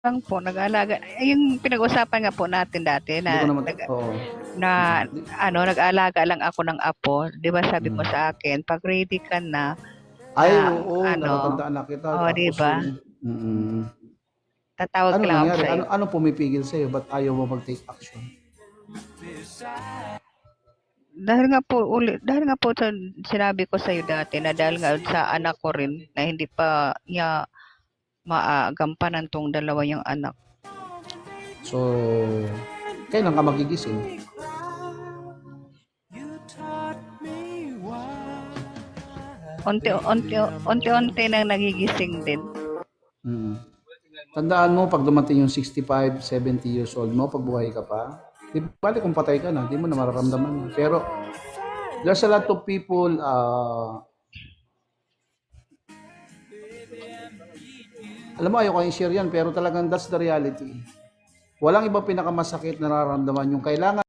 lang po, nag-aalaga. Yung pinag-usapan nga po natin dati Hindi ko na, naman, nag, oo. na nag-aalaga lang ako ng apo. Di ba sabi mo Mm. sa akin, pag ready ka Ay, na oo, ano, natatandaan na kita. oh, di Tapos ba? yung, Tatawag ano lang ako nangyari? sa'yo. Ano pumipigil sa'yo? Ba't ayaw mo mag-take action? Dahil nga po sa sinabi ko sa'yo dati na dahil nga sa anak ko rin na hindi pa niya maagampanan tong dalawa yung anak. So, kailan ka magigising? Unti-unti nang nagigising din. Mm. Tandaan mo, pag dumating yung 65, 70 years old mo, pag buhay ka pa, di bali kung patay ka na, di mo na mararamdaman. Pero, there's a lot of people, alam mo, ayaw ko i-share yan, pero talagang that's the reality. Walang iba pinakamasakit na nararamdaman yung kailangan